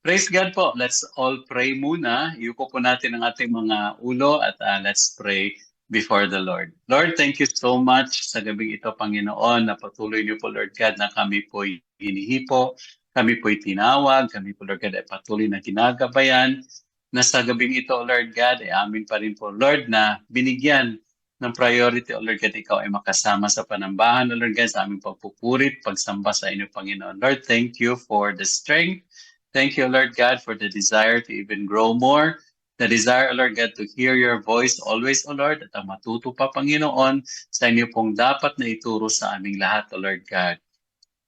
Praise God po. Let's all pray muna. Iupo po natin ang ating mga ulo at let's pray before the Lord. Lord, thank you so much sa gabing ito, Panginoon, na patuloy niyo po, Lord God, na kami po'y hinihipo, kami po'y tinawag, kami po, Lord God, ay patuloy na ginagabayan, na sa gabing ito, Lord God, ay amin pa rin po, Lord, na binigyan ng priority, O Lord God, ikaw ay makasama sa panambahan, O Lord God, sa aming pagpupurit, pagsamba sa inyo, Panginoon. Lord, thank you for the strength. Thank you, Lord God, for the desire to even grow more, the desire, Lord God, to hear your voice always, O Lord, at ang matuto pa, Panginoon, sa inyo pong dapat na ituro sa aming lahat, O Lord God.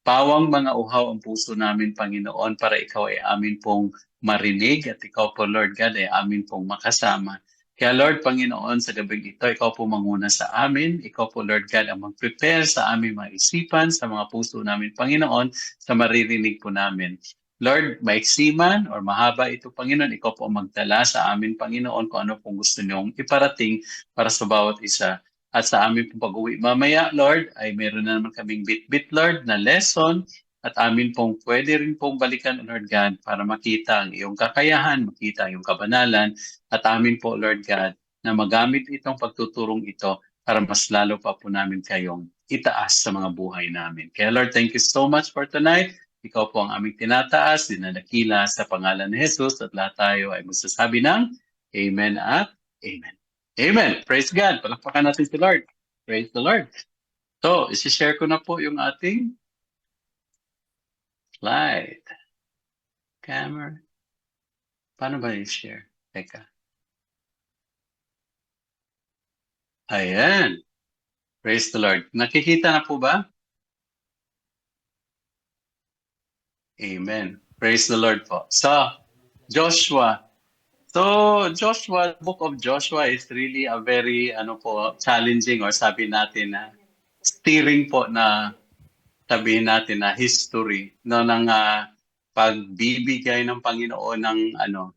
Pawang mga uhaw ang puso namin, Panginoon, para ikaw ay amin pong marinig at ikaw po, Lord God, ay amin pong makasama. Kaya Lord, Panginoon, sa gabing ito, ikaw po manguna sa amin. Ikaw po, Lord God, ang mag-prepare sa aming mga isipan, sa mga puso namin, Panginoon, sa maririnig po namin. Lord, maiksi man or mahaba ito, Panginoon, ikaw po ang magdala sa amin, Panginoon, kung ano pong gusto niyong iparating para sa bawat isa. At sa amin pong pag-uwi mamaya, Lord, ay meron na naman kaming bit-bit, Lord, na lesson at amin pong pwede rin pong balikan, Lord God, para makita ang iyong kakayahan, makita ang iyong kabanalan, at amin po, Lord God, na magamit itong pagtuturong ito para mas lalo pa po namin kayong itaas sa mga buhay namin. Kaya Lord, thank you so much for tonight. Ikaw po ang aming tinataas, dinadakila sa pangalan ni Jesus at lahat tayo ay magsasabi ng Amen at Amen. Amen. Praise God. Palakpakan natin si Lord. Praise the Lord. So, isi-share ko na po yung ating slide. Camera. Paano ba i-share? Teka. Ayan. Praise the Lord. Nakikita na po ba? Amen. Praise the Lord po. So, Joshua. So, Joshua, book of Joshua is really a very, challenging or sabi natin na steering po na sabihin natin na history no ng pagbibigay ng Panginoon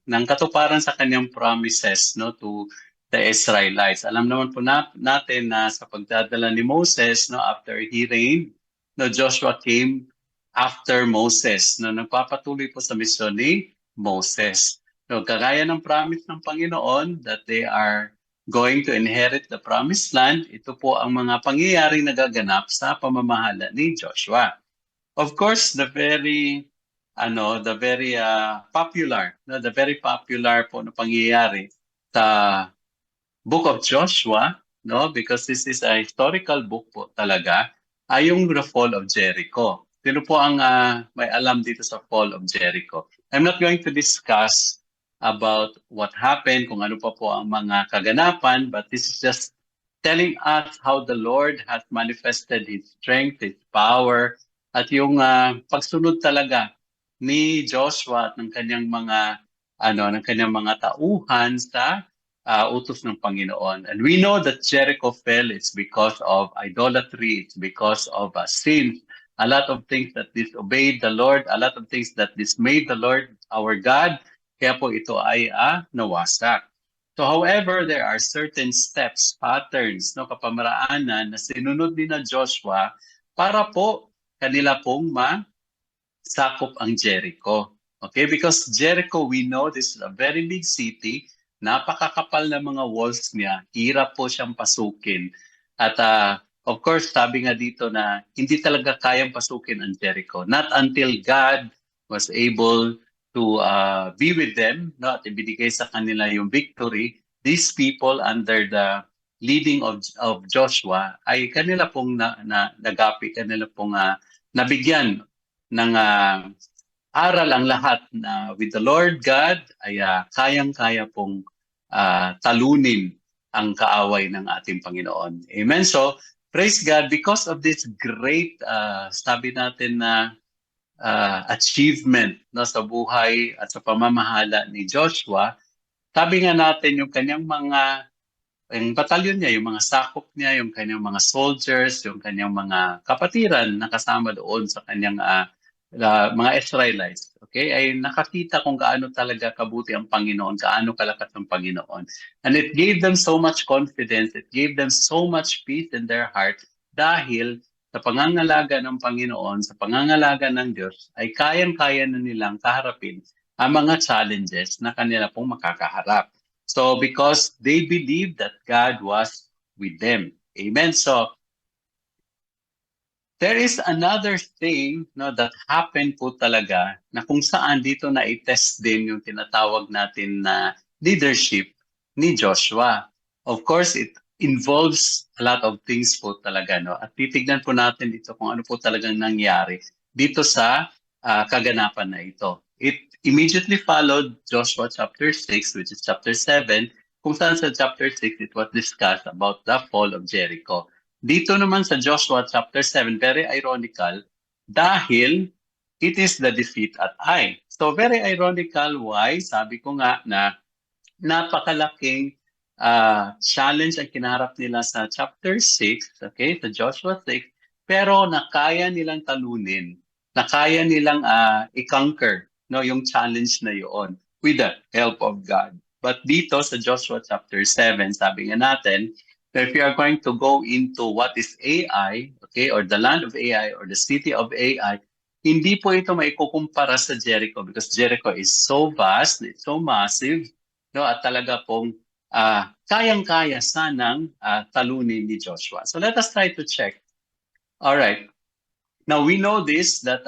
ng katuparan sa kanyang promises no to the Israelites. Alam naman po natin na sa pagdadala ni Moses no after he reigned, no Joshua came after Moses no nagpapatuloy po sa misyon ni Moses. No kagaya ng promise ng Panginoon that they are going to inherit the promised land, ito po ang mga pangyayaring nagaganap sa pamamahala ni Joshua. Of course, the very popular po na pangyayari sa Book of Joshua, no, because this is a historical book po talaga, ay yung the fall of Jericho. Sino po ang may alam dito sa fall of Jericho? I'm not going to discuss about what happened, kung ano pa po ang mga kaganapan, but this is just telling us how the Lord has manifested His strength, His power, at yung pagsunod talaga ni Joshua at ng kanyang mga tauhan sa utos ng Panginoon. And we know that Jericho fell, it's because of idolatry, it's because of sin, a lot of things that disobeyed the Lord, a lot of things that dismayed the Lord, our God, kaya po ito ay nawasak. So however, there are certain steps, patterns, no, kapamaraanan na sinunod ni na Joshua para po kanila pong sakop ang Jericho. Okay, because Jericho, we know this is a very big city, napakakapal na mga walls niya, hirap po siyang pasukin. At of course, sabi nga dito na hindi talaga kayang pasukin ang Jericho. Not until God was able to be with them, no, at ibinigay sa kanila yung victory, these people under the leading of Joshua ay kanila pong nagapi, kanila pong nabigyan ng aral ang lahat na with the Lord God ay kayang-kaya pong talunin ang kaaway ng ating Panginoon. Amen. So, praise God, because of this great, sabi natin na achievement no, sa buhay at sa pamamahala ni Joshua, sabi nga natin yung kanyang yung batalyon niya, yung mga sakop niya, yung kanyang mga soldiers, yung kanyang mga kapatiran na kasama doon sa kanyang mga Israelites, okay, ay nakakita kung gaano talaga kabuti ang Panginoon, gaano kalakas ang Panginoon. And it gave them so much confidence, it gave them so much peace in their heart dahil sa pangangalaga ng Panginoon, sa pangangalaga ng Diyos, ay kayang-kaya na nilang kaharapin ang mga challenges na kanila pong makakaharap. So because they believed that God was with them. Amen. So there is another thing, no, that happened po talaga na kung saan dito na i-test din yung tinatawag natin na leadership ni Joshua. Of course, it involves a lot of things po talaga, no? At titignan po natin dito kung ano po talagang nangyari dito sa kaganapan na ito. It immediately followed Joshua chapter 6, which is chapter 7, kung saan sa chapter 6 it was discussed about the fall of Jericho. Dito naman sa Joshua chapter 7, very ironical, dahil it is the defeat at Ai. So very ironical, why? Sabi ko nga na napakalaking challenge ang kinaharap nila sa chapter 6, okay, sa Joshua 6, pero nakaya nilang talunin, nakaya nilang i-conquer, no, yung challenge na yun with the help of God. But dito sa Joshua chapter 7, sabi nga natin, that if you are going to go into what is AI, okay, or the land of AI or the city of AI, hindi po ito maikukumpara sa Jericho because Jericho is so vast, it's so massive, no, at talaga pong kayang-kaya sanang talunin ni Joshua. So let us try to check. All right. Now we know this that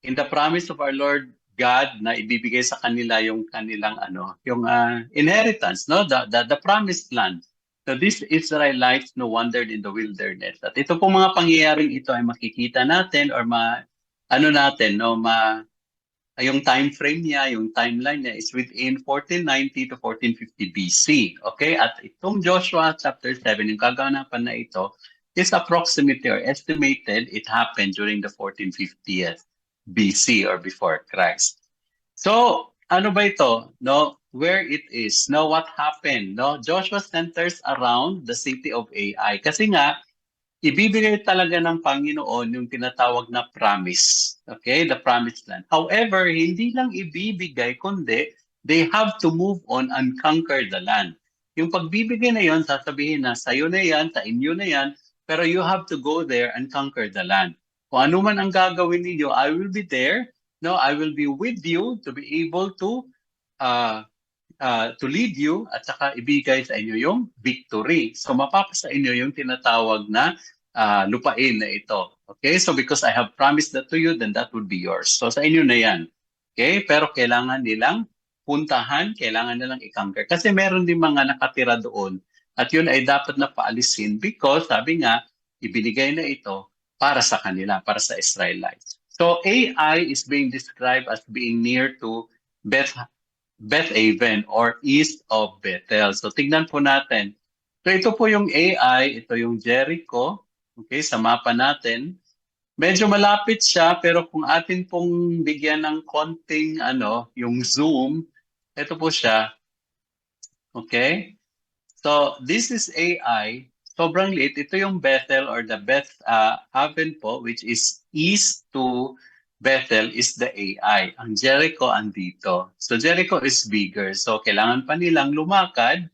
in the promise of our Lord God na ibibigay sa kanila yung kanilang yung inheritance, no, the promised land. So these Israelites no wandered in the wilderness. At ito pong mga pangyayaring ito ay makikita natin or natin, no, yung time frame niya, yung timeline niya is within 1490 to 1450 BC. Okay? At itong Joshua chapter 7, yung kaganapan na ito, is approximately or estimated it happened during the 1450th BC or before Christ. So, ano ba ito? No, where it is? No, what happened? No, Joshua centers around the city of Ai. Kasi nga, ibibigay talaga ng Panginoon yung tinatawag na promise. Okay? The promised land. However, hindi lang ibibigay, kundi they have to move on and conquer the land. Yung pagbibigay na yon, sasabihin na sa'yo na yan, sa inyo na yan, pero you have to go there and conquer the land. Kung ano man ang gagawin ninyo, I will be there. No, I will be with you to be able to lead you at saka ibigay sa inyo yung victory. So mapapasa inyo yung tinatawag na lupain na ito. Okay? So because I have promised that to you, then that would be yours. So sa inyo na yan. Okay? Pero kailangan nilang puntahan, kailangan nilang i-conquer. Kasi meron din mga nakatira doon at yun ay dapat na paalisin because sabi nga, ibinigay na ito para sa kanila, para sa Israelites. So AI is being described as being near to Bethaven or east of Bethel. So tignan po natin. So ito po yung AI, ito yung Jericho. Okay, sa mapa natin. Medyo malapit siya pero kung atin pong bigyan ng konting yung zoom, ito po siya. Okay? So this is AI. Sobrang liit. Ito yung Bethel or the Beth Haven po which is east to Bethel is the AI. Ang Jericho andito. So Jericho is bigger. So kailangan pa nilang lumakad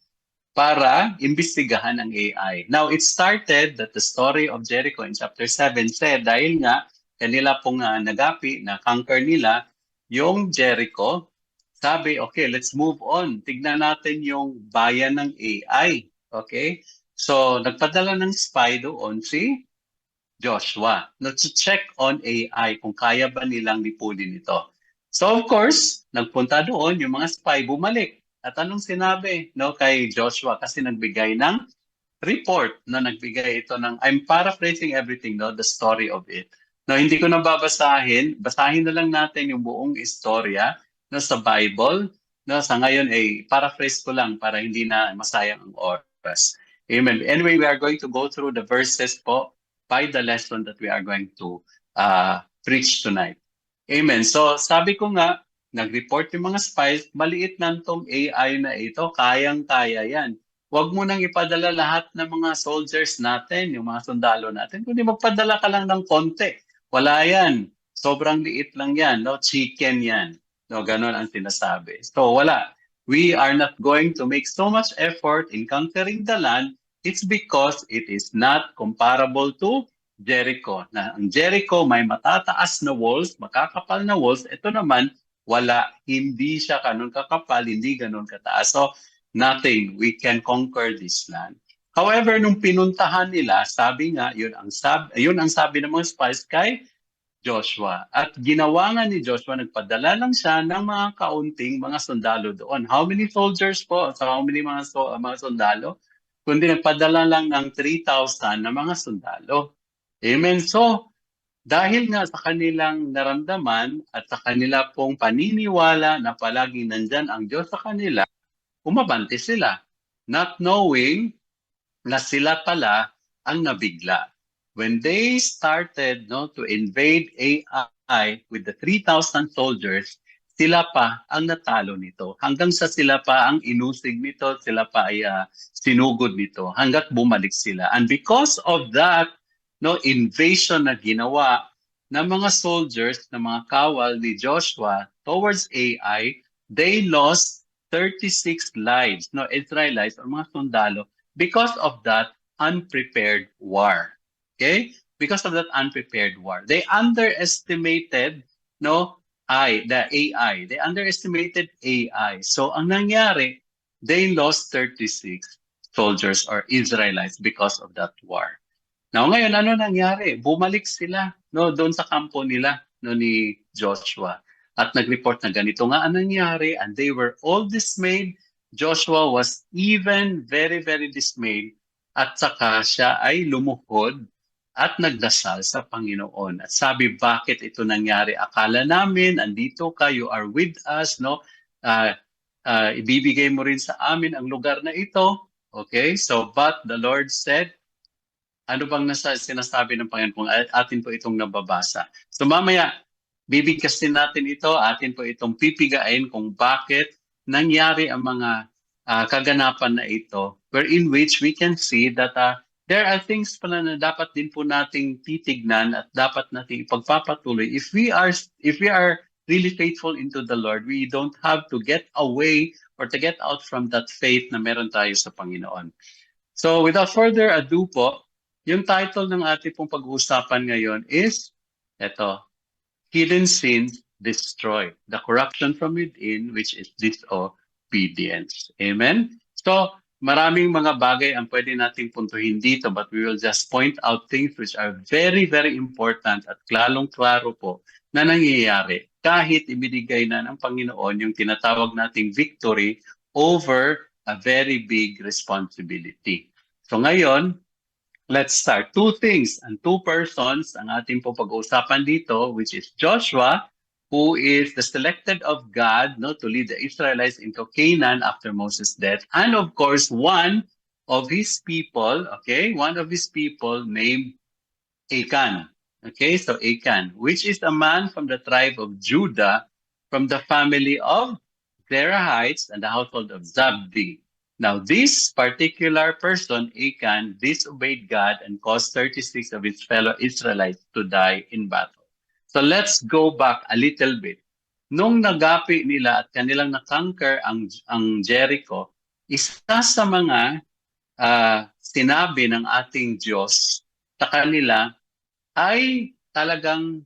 para imbestigahan ang AI. Now, it started that the story of Jericho in chapter 7 said dahil nga kanila pong nagapi na conquer nila yung Jericho, sabi, okay, let's move on. Tignan natin yung bayan ng AI. Okay? So, nagpadala ng spy doon si Joshua to check on AI kung kaya ba nilang lipunin ito. So of course, nagpunta doon yung mga spy bumalik. At anong sinabi kay Joshua kasi nagbigay ng report nagbigay ito ng I'm paraphrasing everything the story of it. Hindi ko na babasahin, basahin na lang natin yung buong istorya sa Bible. Sa ngayon ay paraphrase ko lang para hindi na masayang ang oras. Amen. Anyway, we are going to go through the verses po by the lesson that we are going to preach tonight. Amen. So sabi ko nga, nag-report yung mga spies, maliit lang tong AI na ito, kayang-kaya yan. Huwag mo nang ipadala lahat ng mga soldiers natin, yung mga sundalo natin, kundi magpadala ka lang ng konti. Wala yan. Sobrang liit lang yan. Chicken yan. Ganon ang sinasabi. So wala. We are not going to make so much effort in conquering the land. It's because it is not comparable to Jericho. Na ang Jericho may matataas na walls, makakapal na walls. Ito naman, Wala, hindi siya ganun kakapal, hindi ganun kataas. So, nothing, we can conquer this land. However, nung pinuntahan nila, sabi nga, yun ang sabi ng mga spies kay Joshua. At ginawa nga ni Joshua, nagpadala lang siya ng mga kaunting mga sundalo doon. How many soldiers po? So how many mga sundalo? Kundi nagpadala lang ng 3,000 na mga sundalo. Amen. So, dahil nga sa kanilang naramdaman at sa kanila pong paniniwala na palaging nandyan ang Diyos sa kanila, umabante sila. Not knowing na sila pala ang nabigla. When they started to invade AI with the 3,000 soldiers, sila pa ang natalo nito. Hanggang sa sila pa ang inusig nito, sila pa ay sinugod nito hanggat bumalik sila. And because of that invasion na ginawa ng mga soldiers, ng mga kawal ni Joshua towards AI, they lost 36 lives, Israelites or mga sundalo because of that unprepared war. Okay? Because of that unprepared war. They underestimated the AI. They underestimated AI. So ang nangyari, they lost 36 soldiers or Israelites because of that war. Now ngayon, ano nangyari? Bumalik sila doon sa kampo nila ni Joshua. At nag-report na ganito nga ang nangyari, and they were all dismayed. Joshua was even very, very dismayed. At saka siya ay lumuhod at nagdasal sa Panginoon. At sabi, bakit ito nangyari? Akala namin, andito ka, you are with us, ibibigay mo rin sa amin ang lugar na ito. Okay, so but the Lord said, ano bang sinasabi ng Panginoon kung atin po itong nababasa? So mamaya, bibigkasin natin ito, atin po itong pipigain kung bakit nangyari ang mga kaganapan na ito, wherein which we can see that there are things pala na dapat din po nating titignan at dapat nating ipagpapatuloy. If we are really faithful into the Lord, we don't have to get away or to get out from that faith na meron tayo sa Panginoon. So without further ado po, yung title ng ating pong pag-uusapan ngayon is Hidden Sins Destroyed. The corruption from within, which is disobedience. Amen? So, maraming mga bagay ang pwede nating puntuhin dito, but we will just point out things which are very, very important at klarong-klaro po na nangyayari kahit ibinigay na ng Panginoon yung tinatawag nating victory over a very big responsibility. So ngayon, let's start. Two things and two persons ang ating po pag-uusapan dito, which is Joshua, who is the selected of God to lead the Israelites into Canaan after Moses' death. And of course, one of his people named Achan. Okay, so Achan, which is a man from the tribe of Judah, from the family of Zerahites and the household of Zabdi. Now, this particular person, Achan, disobeyed God and caused 36 of his fellow Israelites to die in battle. So let's go back a little bit. Nung nagapi nila at kanilang nakonquer ang Jericho, isa sa mga sinabi ng ating Diyos sa kanila ay talagang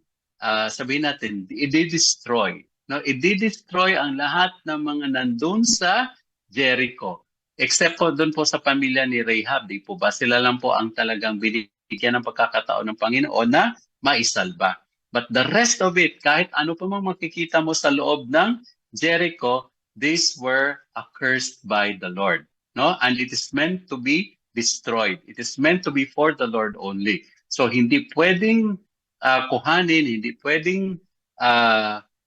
sabihin natin, i-destroy. I-destroy ang lahat ng mga nandun sa Jericho. Except po doon po sa pamilya ni Rahab, di po ba? Sila lang po ang talagang binigyan ng pagkakataon ng Panginoon na maisalba. But the rest of it, kahit ano pa mang makikita mo sa loob ng Jericho, these were accursed by the Lord. And it is meant to be destroyed. It is meant to be for the Lord only. So hindi pwedeng kuhanin, hindi pwedeng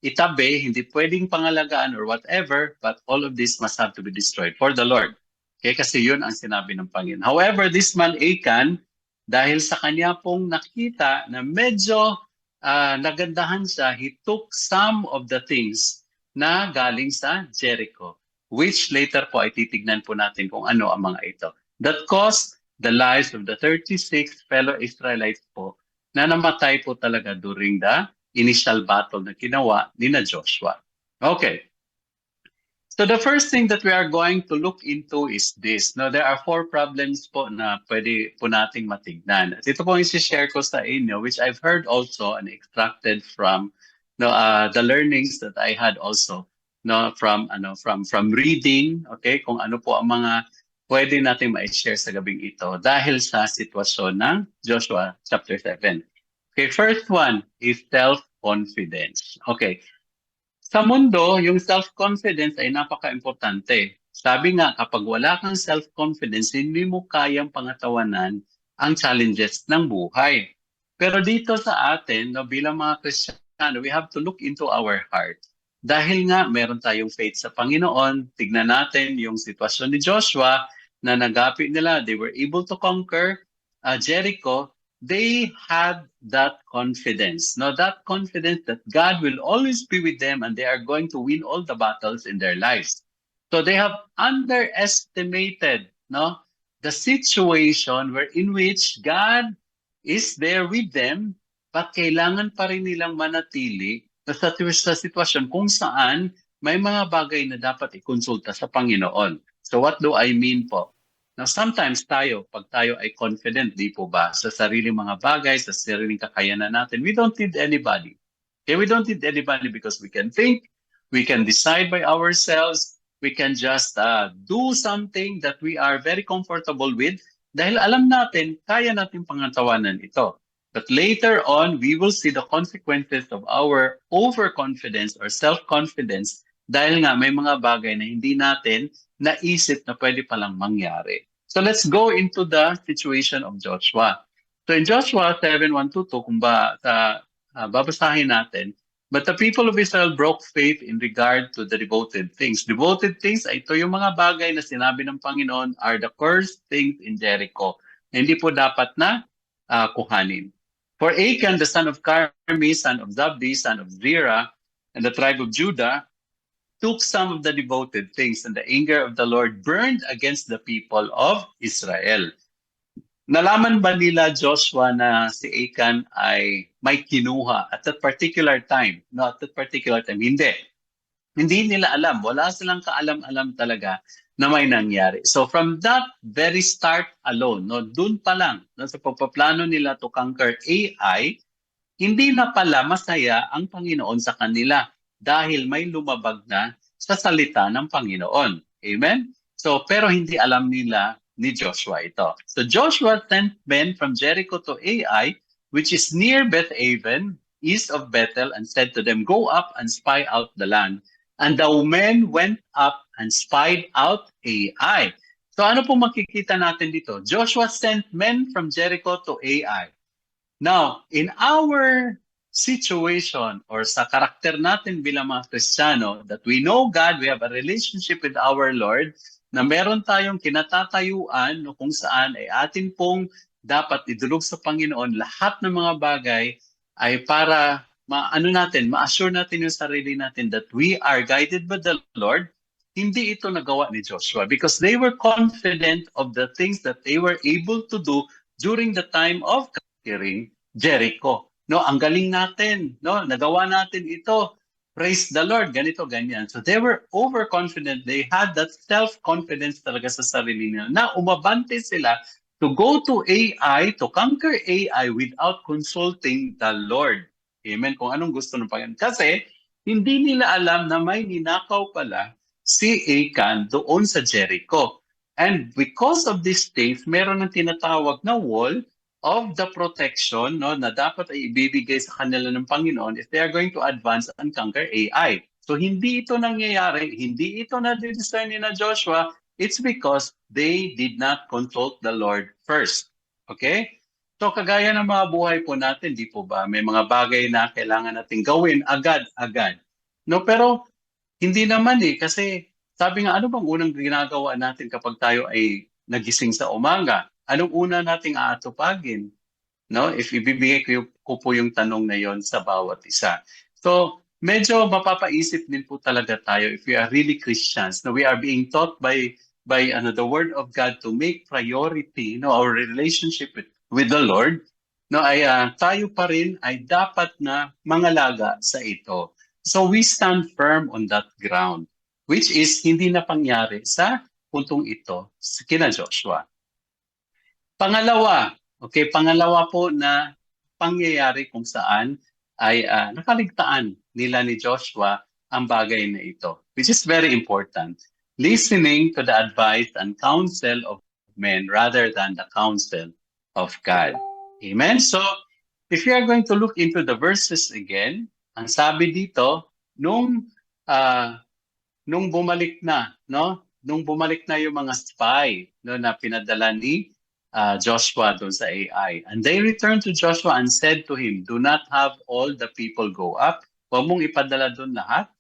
itabi, hindi pwedeng pangalagaan or whatever, but all of this must have to be destroyed for the Lord. Okay, kasi yun ang sinabi ng Panginoon. However, this man Achan, dahil sa kanya pong nakita na medyo nagandahan siya, he took some of the things na galing sa Jericho, which later po ay titignan po natin kung ano ang mga ito. That caused the lives of the 36 fellow Israelites po na namatay po talaga during the initial battle na ginawa ni Joshua. Okay. So the first thing that we are going to look into is this. Now, there are 4 problems po na pwede po nating matignan. At ito po yung share ko sa inyo, which I've heard also and extracted from no, the learnings that I had also, no, from reading, okay, kung ano po ang mga pwede natin ma-share sa gabing ito dahil sa sitwasyon ng Joshua chapter 7. Okay, first one is self-confidence. Okay, sa mundo, yung self-confidence ay napaka-importante. Sabi nga, kapag wala kang self-confidence, hindi mo kayang pangatawanan ang challenges ng buhay. Pero dito sa atin, no, bilang mga Kristiyano, we have to look into our heart. Dahil nga, meron tayong faith sa Panginoon, tignan natin yung sitwasyon ni Joshua na nagapit nila, they were able to conquer Jericho. They had that confidence. Now, that confidence that God will always be with them and they are going to win all the battles in their lives. So they have underestimated, no, the situation where in which God is there with them, but kailangan pa rin nilang manatili sa sitwasyon kung saan may mga bagay na dapat ikonsulta sa Panginoon. So what do I mean po? Now, sometimes pag tayo ay confident, di po ba, sa sariling mga bagay, sa sariling kakayanan natin, we don't need anybody. Okay, we don't need anybody because we can think, we can decide by ourselves, we can just do something that we are very comfortable with dahil alam natin, kaya natin pangatawanan ito. But later on, we will see the consequences of our overconfidence or self-confidence dahil nga may mga bagay na hindi natin naisip na pwede palang mangyari. So let's go into the situation of Joshua. So in Joshua 7:1-2, kung babasahin natin, but the people of Israel broke faith in regard to the devoted things. Devoted things, ito yung mga bagay na sinabi ng Panginoon are the cursed things in Jericho. Hindi po dapat na kuhanin. For Achan, the son of Carmi, son of Zabdi, son of Zerah, and the tribe of Judah, took some of the devoted things, and the anger of the Lord burned against the people of Israel. Nalaman ba nila, Joshua, na si Achan ay may kinuha at that particular time? No, at that particular time, hindi. Hindi nila alam. Wala silang kaalam-alam talaga na may nangyari. So from that very start alone, no, dun pa lang, no, sa pagpaplano nila to conquer Ai, hindi na pala masaya ang Panginoon sa kanila dahil may lumabag na sa salita ng Panginoon. Amen? So, pero hindi alam nila ni Joshua ito. So Joshua sent men from Jericho to Ai, which is near Beth-aven, east of Bethel, and said to them, go up and spy out the land. And the men went up and spied out Ai. So ano po makikita natin dito? Joshua sent men from Jericho to Ai. Now, in our situation or sa karakter natin bilang mga Kristiyano, that we know God, we have a relationship with our Lord, na meron tayong kinatatayuan no, kung saan ay atin pong dapat idulog sa Panginoon lahat ng mga bagay ay para ma-assure natin yung sarili natin that we are guided by the Lord. Hindi ito nagawa ni Joshua because they were confident of the things that they were able to do during the time of conquering Jericho. No, ang galing natin, no? Nagawa natin ito. Praise the Lord, ganito, ganyan. So they were overconfident. They had that self-confidence talaga sa sarili nila na umabante sila to go to Ai, to conquer Ai without consulting the Lord. Amen? Kung anong gusto ng Panginoon. Kasi hindi nila alam na may ninakaw pala si Achan doon sa Jericho. And because of these things, meron ng tinatawag na wall of the protection no, na dapat ay ibibigay sa kanila ng Panginoon if they are going to advance and conquer Ai. So hindi ito nangyayari, hindi ito na-discern ni na Joshua, it's because they did not consult the Lord first. Okay? So kagaya ng mga buhay po natin, di po ba, may mga bagay na kailangan natin gawin agad-agad. No, pero hindi naman kasi sabi nga, ano bang unang ginagawa natin kapag tayo ay nagising sa umaga? Anong una nating aatupagin? No? If ibibigay ko po yung tanong na yon sa bawat isa. So, medyo mapapaisip din po talaga tayo if we are really Christians. No? We are being taught by the Word of God to make priority our relationship with the Lord. No, ay tayo pa rin ay dapat na mangalaga sa ito. So we stand firm on that ground, which is hindi na pangyari sa puntong ito kina Joshua. Pangalawa po na pangyayari kung saan ay nakaligtaan nila ni Joshua ang bagay na ito, which is very important. Listening to the advice and counsel of men rather than the counsel of God. Amen? So, if you are going to look into the verses again, ang sabi dito, ah, nung bumalik na, no? Nung bumalik na yung mga spy, no, na pinadala ni Joshua doon sa AI. And they returned to Joshua and said to him, "Do not have all the people go up. Huwag mong ipadala doon lahat.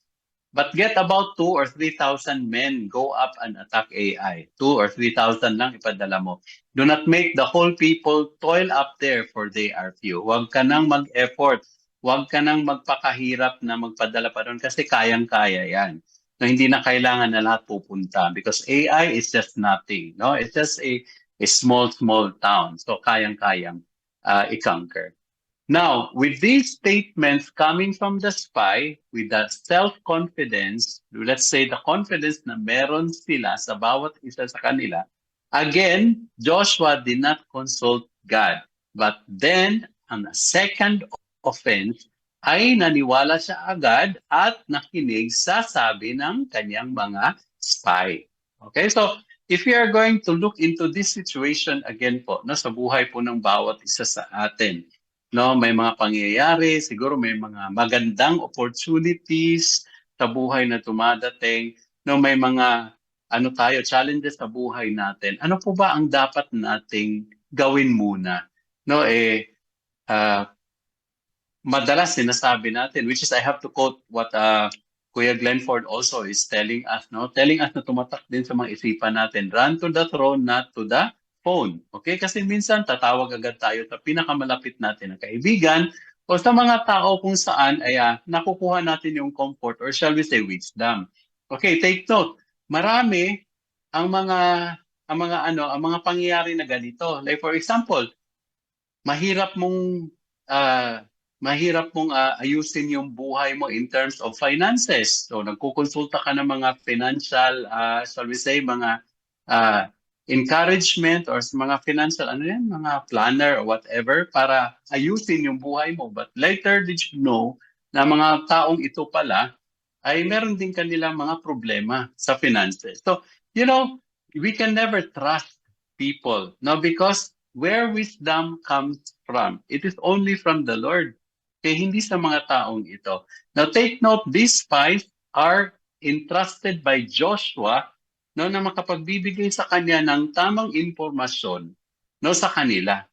But get about 2 or 3,000 men go up and attack AI. 2 or 3,000 lang ipadala mo. Do not make the whole people toil up there, for they are few." Huwag ka nang mag-effort. Huwag ka nang magpakahirap na magpadala pa doon kasi kayang-kaya yan. No, hindi na kailangan na lahat pupunta because AI is just nothing. No, it's just a small town. So kayang-kayang i-conquer. Now, with these statements coming from the spy, with the self-confidence, let's say the confidence na meron sila sa bawat isa sa kanila, again, Joshua did not consult God. But then, ang second offense ay naniwala siya agad at nakinig sa sabi ng kanyang mga spy. Okay, so if you are going to look into this situation again po, no, sa buhay po ng bawat isa sa atin, no, may mga pangyayari, siguro may mga magandang opportunities sa buhay na dumadating, no, may mga challenges sa buhay natin. Ano po ba ang dapat nating gawin muna? No, madalas sinasabi natin, which is I have to quote what Kuya Glenford also is telling us, no? Telling us na tumatak din sa mga isipan natin, run to the throne, not to the phone. Okay? Kasi minsan tatawag agad tayo sa pinakamalapit natin na kaibigan o sa mga tao kung saan ay nakukuha natin yung comfort or shall we say wisdom. Okay, take note. Marami ang mga pangyayari na ganito. Like for example, mahirap mong ah, ayusin yung buhay mo in terms of finances. So nagkukonsulta ka ng mga financial, shall we say, mga uh, encouragement or mga financial, mga planner or whatever para ayusin yung buhay mo. But later did you know na mga taong ito pala ay meron din kanilang mga problema sa finances. So, we can never trust people, no, because where wisdom comes from, it is only from the Lord. Kaya hindi sa mga taong ito. Now take note, these spies are entrusted by Joshua, no, na makapagbibigay sa kanya ng tamang impormasyon, no, sa kanila.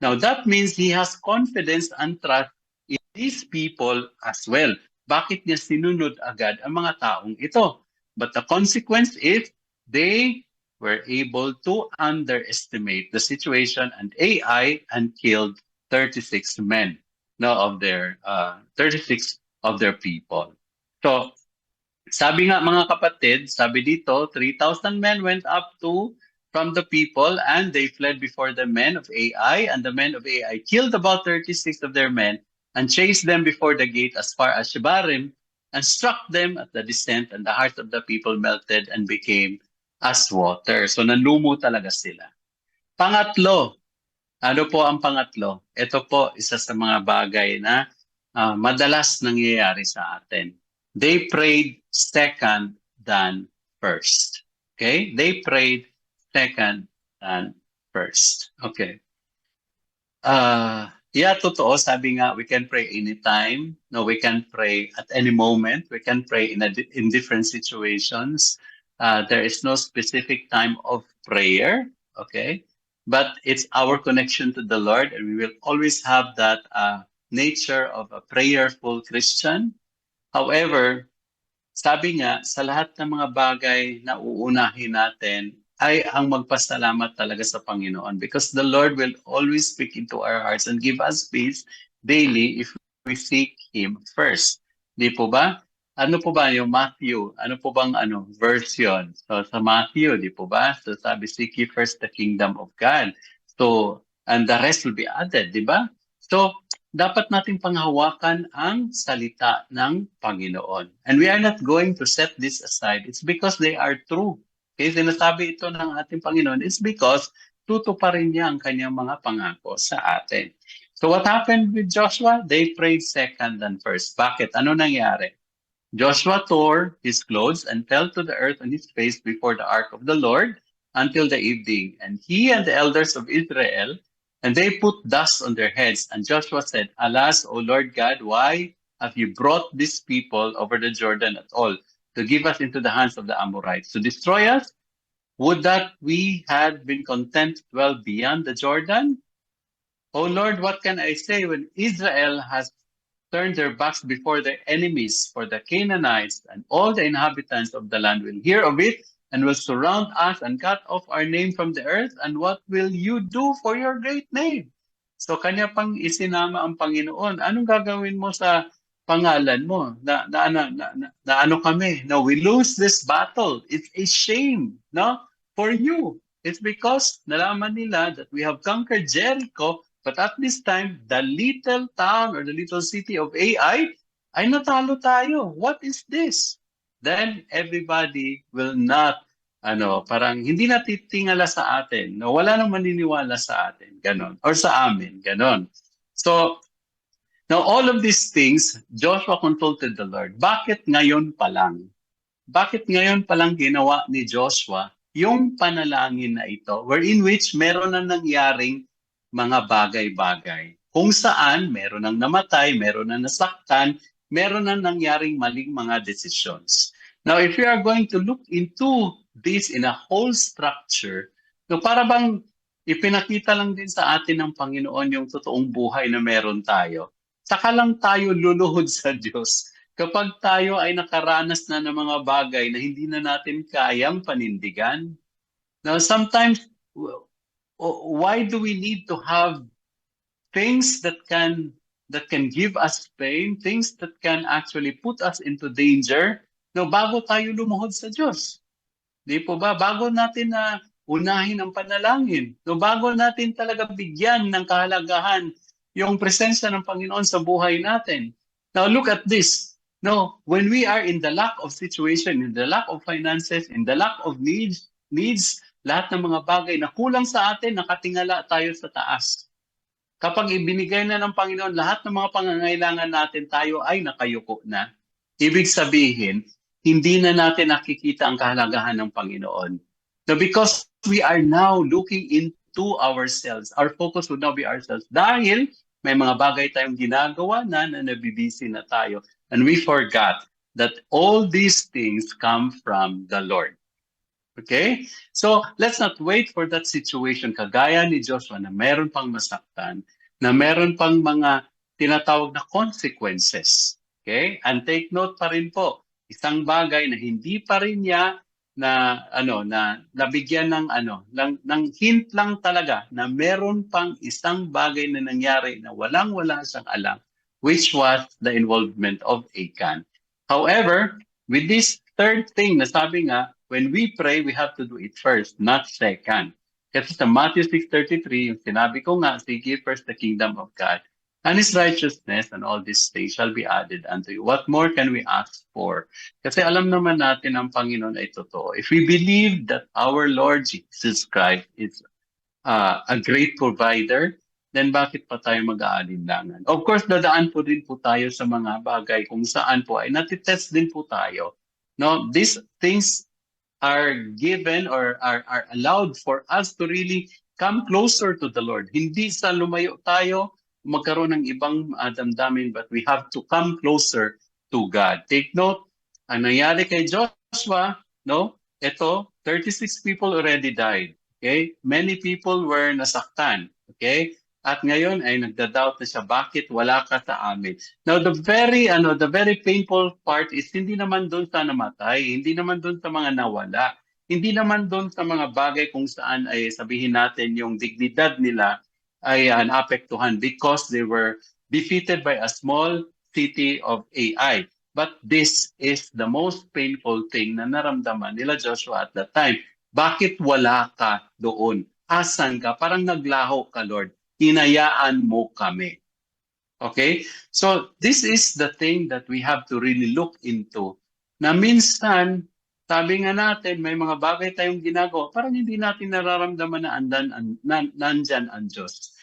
Now that means he has confidence and trust in these people as well. Bakit niya sinunod agad ang mga taong ito? But the consequence is they were able to underestimate the situation and AI and killed 36 men, no, of their 36 of their people. So sabi nga mga kapatid, sabi dito, 3,000 men went up from the people and they fled before the men of Ai, and the men of Ai killed about 36 of their men and chased them before the gate as far as Shebarim and struck them at the descent, and the hearts of the people melted and became as water. So nanlumo talaga sila. Pangatlo, ano po ang pangatlo? Ito po isa sa mga bagay na madalas nangyayari sa atin. They prayed second than first. Okay? They prayed second than first. Okay. Totoo. Sabi nga, we can pray anytime. No, we can pray at any moment. We can pray in different situations. There is no specific time of prayer. Okay? But it's our connection to the Lord, and we will always have that nature of a prayerful Christian. However, sabi nga, sa lahat ng mga bagay na uunahin natin ay ang magpasalamat talaga sa Panginoon, because the Lord will always speak into our hearts and give us peace daily if we seek Him first. Di po ba? Ano po ba yung Matthew? Ano po bang version? So sa Matthew, di po ba? So sabi, seek ye first the kingdom of God. So, and the rest will be added, di ba? So, dapat nating panghawakan ang salita ng Panginoon. And we are not going to set this aside. It's because they are true. Okay, sinasabi ito ng ating Panginoon, it's because tutuparin niya ang kanyang mga pangako sa atin. So what happened with Joshua? They prayed second than first. Bakit? Ano nangyari? Joshua tore his clothes and fell to the earth on his face before the ark of the Lord until the evening. And he and the elders of Israel, and they put dust on their heads. And Joshua said, Alas, O Lord God, why have you brought these people over the Jordan at all to give us into the hands of the Amorites, to destroy us? Would that we had been content to dwell beyond the Jordan? O Lord, what can I say when Israel has turned their backs before their enemies? For the Canaanites and all the inhabitants of the land will hear of it and will surround us and cut off our name from the earth. And what will you do for your great name? So kanya pang isinama ang Panginoon. Anong gagawin mo sa pangalan mo? Na ano kami? No, we lose this battle. It's a shame, no? For you. It's because nalaman nila that we have conquered Jericho, but at this time, the little town or the little city of Ai ay natalo tayo. What is this? Then everybody will not, parang hindi na titingala sa atin. No, wala nang maniniwala sa atin. Ganon. Or sa amin. Ganon. So, now all of these things, Joshua consulted the Lord. Bakit ngayon pa lang? Bakit ngayon palang ginawa ni Joshua yung panalangin na ito, wherein which meron na nangyaring mga bagay-bagay. Kung saan meron nang namatay, meron na nasaktan, meron na nangyaring maling mga decisions. Now, if you are going to look into this in a whole structure, no, para bang ipinakita lang din sa atin ng Panginoon yung totoong buhay na meron tayo. Saka lang tayo luluhod sa Diyos kapag tayo ay nakaranas na ng mga bagay na hindi na natin kayang panindigan. Now, sometimes, why do we need to have things that can give us pain, things that can actually put us into danger, no, bago tayo lumuhod sa Diyos? Di po ba? Bago natin na unahin ang panalangin, no, bago natin talaga bigyan ng kahalagahan yung presensya ng Panginoon sa buhay natin. Now, look at this. No, when we are in the lack of situation, in the lack of finances, in the lack of needs, lahat ng mga bagay na kulang sa atin, nakatingala tayo sa taas. Kapag ibinigay na ng Panginoon lahat ng mga pangangailangan natin, tayo ay nakayuko na. Ibig sabihin, hindi na natin nakikita ang kahalagahan ng Panginoon. So because we are now looking into ourselves, our focus would now be ourselves. Dahil may mga bagay tayong ginagawa na nabibisi na tayo. And we forgot that all these things come from the Lord. Okay? So, let's not wait for that situation kagaya ni Joshua na meron pang masaktan, na meron pang mga tinatawag na consequences. Okay? And take note pa rin po, isang bagay na hindi pa rin niya na nabigyan ng hint lang talaga na meron pang isang bagay na nangyari na walang-wala siyang alam, which was the involvement of Achan. However, with this third thing na sabi nga, when we pray, we have to do it first, not second. Kasi sa Matthew 6:33, yung sinabi ko nga, seek ye first the kingdom of God and His righteousness, and all these things shall be added unto you. What more can we ask for? Kasi alam naman natin ang Panginoon ay totoo. If we believe that our Lord Jesus Christ is a great provider, then bakit pa tayo mag-aalinlangan? Of course, dadaan po din po tayo sa mga bagay kung saan po ay natitest din po tayo. No, these things are given or are allowed for us to really come closer to the Lord. Hindi sa lumayo tayo, magkaroon ng ibang damdamin, but we have to come closer to God. Take note, ang nangyari kay Joshua, no? Ito, 36 people already died. Okay? Many people were nasaktan. Okay? At ngayon ay nagda-doubt na siya, bakit wala ka sa amin? Now, the very painful part is hindi naman doon sa namatay, hindi naman doon sa mga nawala, hindi naman doon sa mga bagay kung saan ay sabihin natin yung dignidad nila ay naapektuhan because they were defeated by a small city of Ai. But this is the most painful thing na naramdaman nila Joshua at that time. Bakit wala ka doon? Asan ka? Parang naglaho ka, Lord. Hinayaan mo kami. Okay? So, this is the thing that we have to really look into. Na minsan, sabi nga natin, may mga bagay tayong ginagawa, parang hindi natin nararamdaman na nandyan ang Diyos.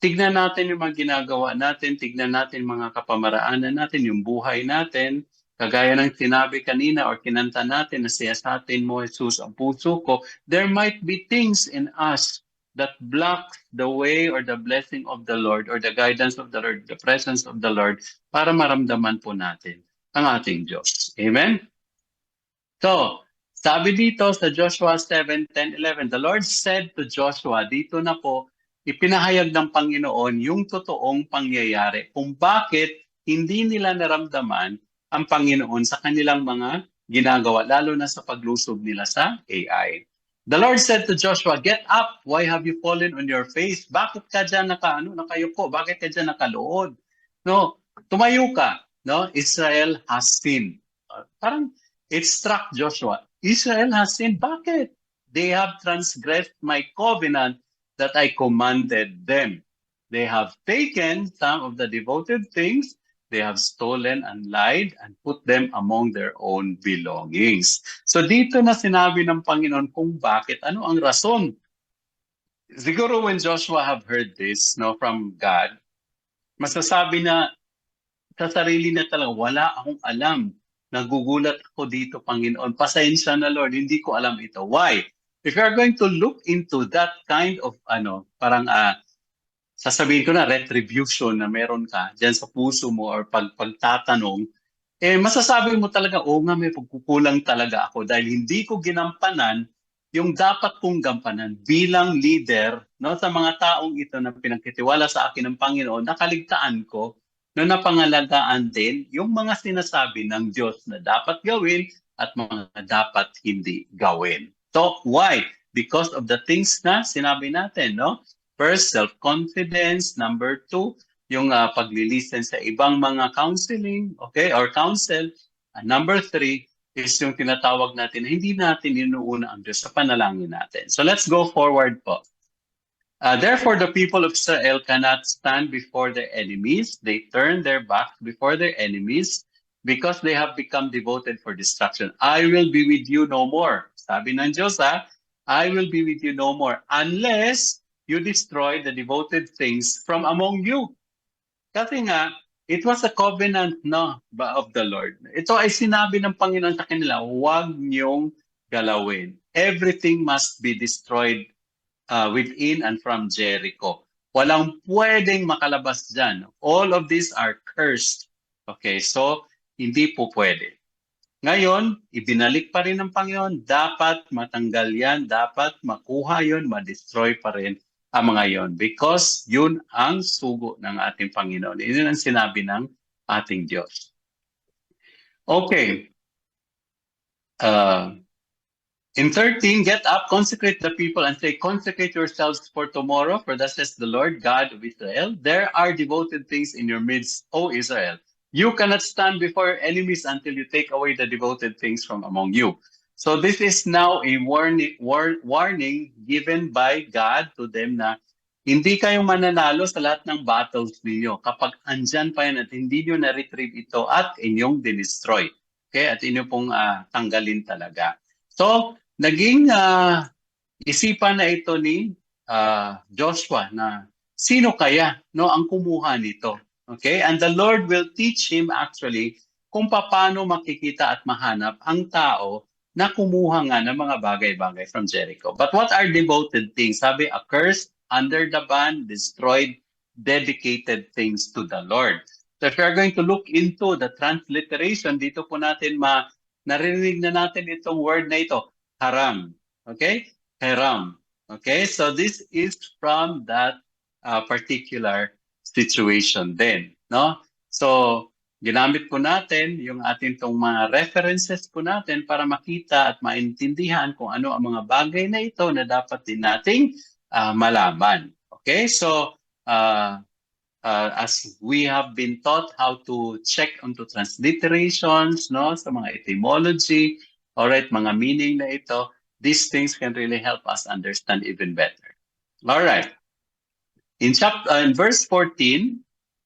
tignan natin yung mga ginagawa natin, tignan natin mga kapamaraanan natin, yung buhay natin, kagaya ng sinabi kanina or kinanta natin na siya sa atin mo, Jesus, ang puso ko, there might be things in us that block the way or the blessing of the Lord or the guidance of the Lord, the presence of the Lord, para maramdaman po natin ang ating Diyos. Amen? So, sabi dito sa Joshua 7:10-11, the Lord said to Joshua, dito na po, ipinahayag ng Panginoon yung totoong pangyayari kung bakit hindi nila naramdaman ang Panginoon sa kanilang mga ginagawa, lalo na sa paglusob nila sa AI. The Lord said to Joshua, get up, why have you fallen on your face? Bakit ka dyan nakayuko? Bakit ka dyan nakalood? No, tumayo ka. No, Israel has sinned. Parang it struck Joshua, Israel has sinned. Bakit? They have transgressed my covenant that I commanded them. They have taken some of the devoted things, they have stolen and lied and put them among their own belongings. So dito na sinabi ng Panginoon kung bakit, ano ang rason. Siguro when Joshua have heard this from God, masasabi na sa sarili na talaga, wala akong alam. Nagugulat ako dito, Panginoon. Pasensya na, Lord. Hindi ko alam ito. Why? If you are going to look into that kind of, parang sasabihin ko na retribution na meron ka dyan sa puso mo or pagtatanong, masasabi mo talaga, nga, may pagkukulang talaga ako dahil hindi ko ginampanan yung dapat kong gampanan bilang leader sa mga taong ito na pinagkitiwala sa akin ng Panginoon, nakaligtaan ko na napangalagaan din yung mga sinasabi ng Diyos na dapat gawin at mga dapat hindi gawin. So, why? Because of the things na sinabi natin, no? First, self-confidence. Number 2, yung pag-listen sa ibang mga counseling, okay, or counsel. Number 3 is yung tinatawag natin na hindi natin inuuna ang Diyos sa panalangin natin. So let's go forward po. Therefore, the people of Israel cannot stand before their enemies. They turn their back before their enemies because they have become devoted for destruction. I will be with you no more. Sabi ng Diyos, I will be with you no more unless you destroy the devoted things from among you. Kasi nga, it was a covenant of the Lord. Ito ay sinabi ng Panginoon sa kanila, huwag niyong galawin. Everything must be destroyed within and from Jericho. Walang pwedeng makalabas dyan. All of these are cursed. Okay, so hindi po pwede. Ngayon, ibinalik pa rin ng Panginoon, dapat matanggal yan, dapat makuha yun, ma-destroy pa rin ang mga yon because yun ang sugo ng ating Panginoon. Yun ang sinabi ng ating Diyos. Okay. In 13, get up, consecrate the people and say, consecrate yourselves for tomorrow, for thus says the Lord God of Israel. There are devoted things in your midst, O Israel. You cannot stand before your enemies until you take away the devoted things from among you. So this is now a warning given by God to them na hindi kayo mananalo sa lahat ng battles ninyo kapag andyan pa yan at hindi nyo na-retrieve ito at inyong dinestroy. Okay? At inyo pong tanggalin talaga. So, naging isipan na ito ni Joshua na sino kaya ang kumuha nito. Okay? And the Lord will teach him actually kung paano makikita at mahanap ang tao na kumuha nga ng mga bagay-bagay from Jericho. But what are devoted things? Sabi, accursed, under the ban, destroyed, dedicated things to the Lord. So if you're going to look into the transliteration, dito po natin narinig na natin itong word na ito, haram. Okay? Haram. Okay? So this is from that particular situation din, no? So, ginamit po natin yung ating tong mga references po natin para makita at maintindihan kung ano ang mga bagay na ito na dapat din nating malaman. Okay? So, as we have been taught how to check onto transliterations, sa mga etymology, alright, mga meaning na ito, these things can really help us understand even better. Alright. In verse 14,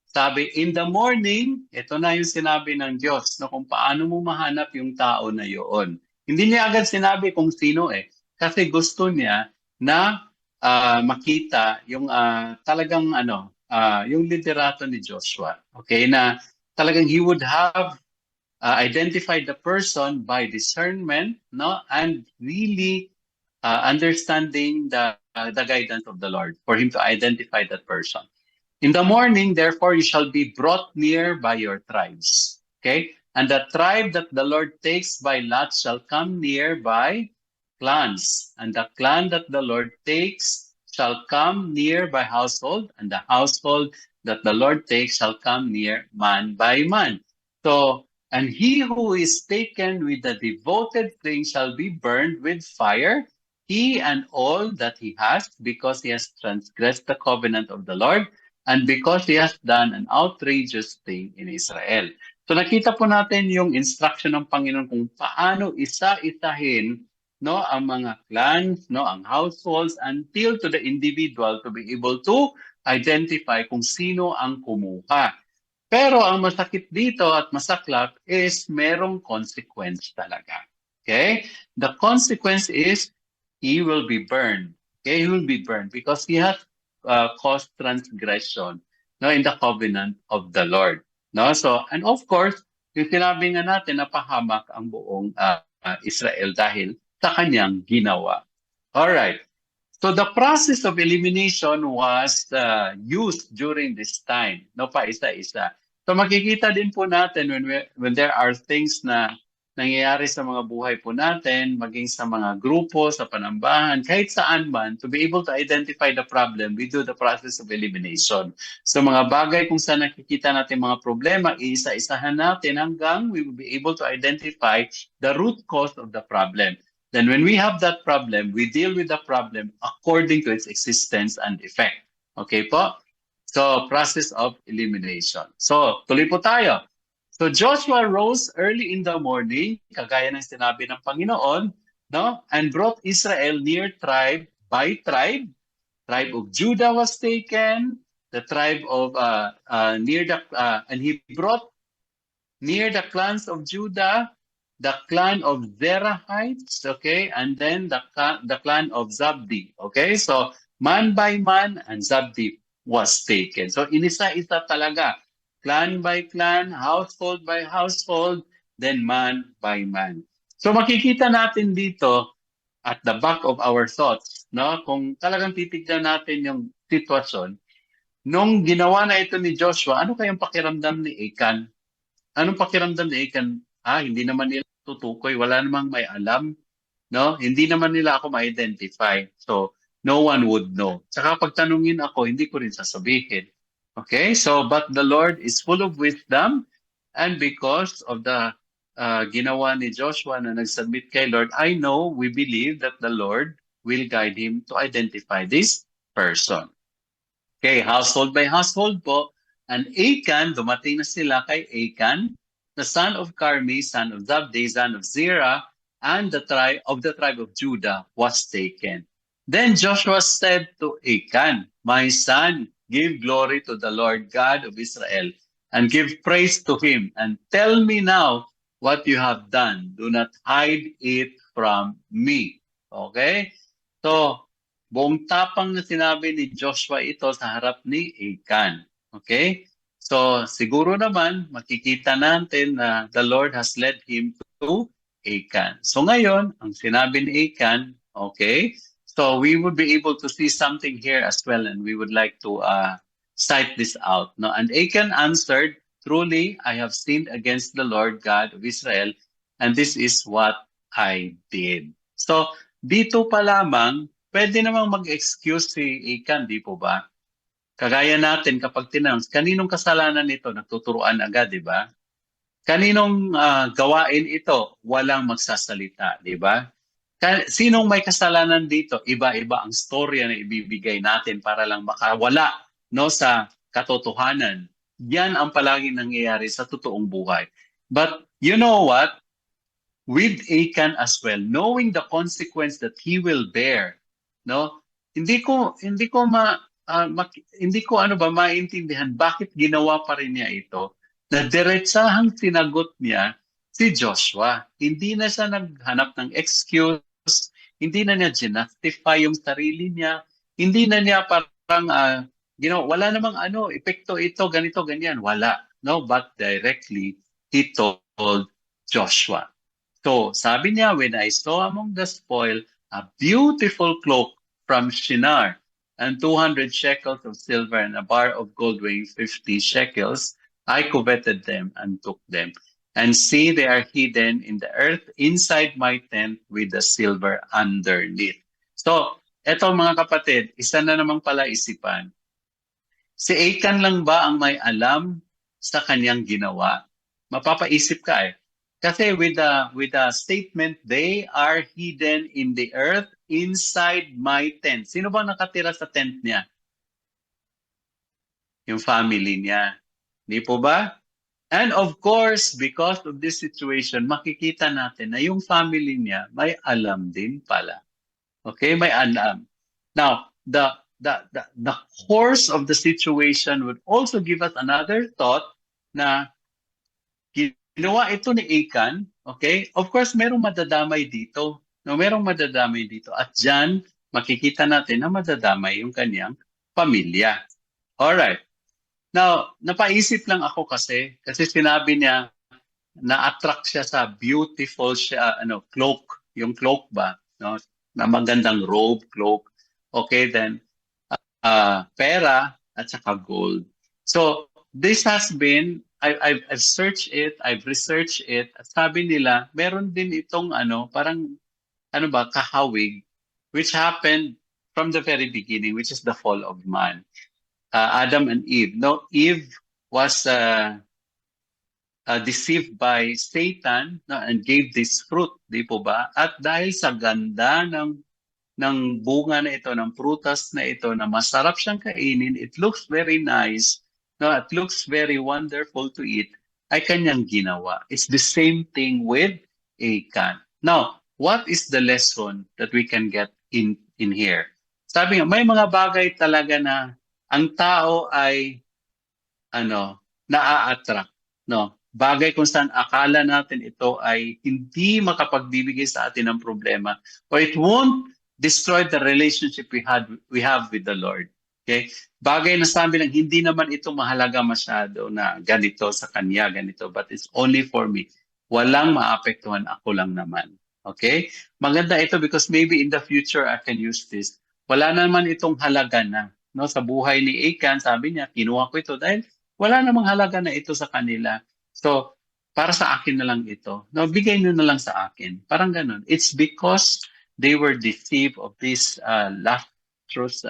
sabi, in the morning, ito na yung sinabi ng Diyos kung paano mo mahanap yung tao na yun. Hindi niya agad sinabi kung sino kasi gusto niya na makita yung talagang yung liderato ni Joshua. Okay, na talagang he would have identified the person by discernment, no, and really understanding the guidance of the Lord for him to identify that person. In the morning, therefore, you shall be brought near by your tribes. Okay? And the tribe that the Lord takes by lot shall come near by clans. And the clan that the Lord takes shall come near by household. And the household that the Lord takes shall come near man by man. So, and he who is taken with the devoted thing shall be burned with fire, he and all that he has, because he has transgressed the covenant of the Lord, and because he has done an outrageous thing in Israel. So nakita po natin yung instruction ng Panginoon kung paano isa-isahin, no, ang mga clans, no, ang households, until to the individual to be able to identify kung sino ang kumuha. Pero ang masakit dito at masaklap is merong consequence talaga. Okay? The consequence is he will be burned. Okay? He will be burned because he has caused transgression, no, in the covenant of the Lord. No? So, and of course, yung sinabi nga natin na pahamak ang buong Israel dahil sa kanyang ginawa. All right. So the process of elimination was used during this time, no, pa isa-isa. So makikita din po natin when there are things na nangyayari sa mga buhay po natin, maging sa mga grupo, sa panambahan, kahit saan man, to be able to identify the problem, we do the process of elimination. So mga bagay kung saan nakikita natin mga problema, isa-isahan natin hanggang we will be able to identify the root cause of the problem. Then when we have that problem, we deal with the problem according to its existence and effect. Okay po? So, process of elimination. So, tuloy po tayo. So, Joshua rose early in the morning, kagaya ng sinabi ng Panginoon, no? And brought Israel near tribe by tribe. Tribe of Judah was taken, the tribe of, and he brought near the clans of Judah, the clan of Zerahites, okay, and then the clan of Zabdi, okay? So, man by man, and Zabdi was taken. So, inisa-isa talaga. Clan by clan, household by household, then man by man. So, makikita natin dito at the back of our thoughts, no? Kung talagang titignan natin yung sitwasyon, nung ginawa na ito ni Joshua, ano kayang pakiramdam ni Achan? Anong pakiramdam ni Achan? Hindi naman nila tutukoy, wala namang may alam, no? Hindi naman nila ako ma-identify. So, no one would know. Tsaka pag tanungin ako, hindi ko rin sasabihin. Okay? So, but the Lord is full of wisdom, and because of the ginawa ni Joshua na nag-submit kay Lord, I know, we believe that the Lord will guide him to identify this person. Okay, household by household po. And Achan, dumating na sila kay Achan, the son of Carmi, son of Zabdi, son of Zerah, and the tribe of Judah was taken. Then Joshua said to Achan, my son, give glory to the Lord God of Israel, and give praise to him, and tell me now what you have done. Do not hide it from me. Okay? So, buong tapang na sinabi ni Joshua ito sa harap ni Achan. Okay? So, siguro naman, makikita natin na the Lord has led him to Achan. So ngayon, ang sinabi ni Achan, okay, so we would be able to see something here as well, and we would like to cite this out. No? And Achan answered, truly, I have sinned against the Lord God of Israel, and this is what I did. So, dito pa lamang, pwede namang mag-excuse si Achan, di po ba? Kagaya natin kapag tinanong, kaninong kasalanan ito? Nagtuturuan agad, di ba? Kaninong gawain ito? Walang magsasalita, di ba? Sinong may kasalanan dito? Iba-iba ang storya na ibibigay natin para lang makawala, no, sa katotohanan. Yan ang palaging nangyayari sa totoong buhay. But you know what? With Achan as well, knowing the consequence that he will bear, no? Hindi ko maintindihan bakit ginawa pa rin niya ito. Na diretsahang sinagot niya si Joshua. Hindi na siya naghanap ng excuse, hindi na niya justify yung sarili niya, Hindi na niya parang, wala namang epekto ito, ganito, ganyan. Wala. No, but directly, he told Joshua. So, sabi niya, when I saw among the spoil a beautiful cloak from Shinar and 200 shekels of silver and a bar of gold weighing 50 shekels, I coveted them and took them. And see, they are hidden in the earth inside my tent with the silver underneath. So, eto mga kapatid, isa na namang pala isipan. Si Achan lang ba ang may alam sa kanyang ginawa? Mapapaisip ka eh. Kasi with the statement, they are hidden in the earth inside my tent. Sino bang nakatira sa tent niya? Yung family niya. Di po ba? And of course, because of this situation, makikita natin na yung family niya may alam din pala. Okay, may alam. Now, the course of the situation would also give us another thought na ginawa ito ni Achan, okay? Of course, merong madadamay dito. No, merong madadamay dito. At diyan, makikita natin na madadamay yung kanyang pamilya. Alright. Now, napaisip lang ako kasi sinabi niya na-attract siya sa beautiful cloak, yung cloak ba, no? Na magandang robe, cloak. Okay, then pera at saka gold. So, this has been I've searched it, I've researched it. At sabi nila, meron din itong parang kahawig which happened from the very beginning, which is the fall of man. Adam and Eve. No, Eve was deceived by Satan, no, and gave this fruit, di po ba? At dahil sa ganda ng bunga na ito, ng prutas na ito, na masarap siyang kainin, it looks very nice, no, it looks very wonderful to eat, ay kanyang ginawa. It's the same thing with Achan. Now, what is the lesson that we can get in here? Sabi nga, may mga bagay talaga na ang tao ay naa-attract, no? Bagay kung saan akala natin ito ay hindi makapagbibigay sa atin ng problema, or it won't destroy the relationship we have with the Lord. Okay? Bagay na sabi lang, hindi naman ito mahalaga masyado na ganito sa kanya, ganito, but it's only for me. Walang maapektuhan, ako lang naman. Okay? Maganda ito because maybe in the future I can use this. Wala naman itong halaga na. No? Sa buhay ni Achan, sabi niya, kinuha ko ito dahil wala namang halaga na ito sa kanila. So, para sa akin na lang ito. No, bigay nyo na lang sa akin. Parang ganun. It's because they were deceived of these lustrous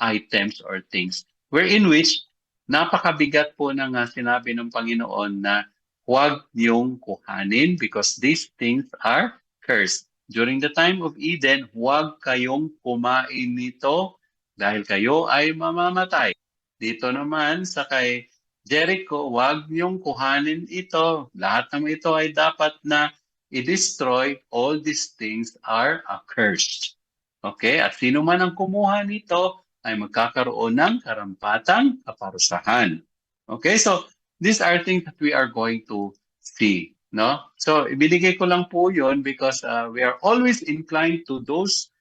items or things. Wherein which, napakabigat po ng sinabi ng Panginoon na huwag niyong kuhanin because these things are cursed. During the time of Eden, huwag kayong kumain nito dahil kayo ay mamamatay. Dito naman sa kay Jericho, huwag niyong kuhanin ito. Lahat naman ito ay dapat na i-destroy. All these things are accursed. Okay? At sino man ang kumuha nito ay magkakaroon ng karampatang kaparusahan. Okay? So, these are things that we are going to see. No? So, ibinigay ko lang po yun because we are always inclined to those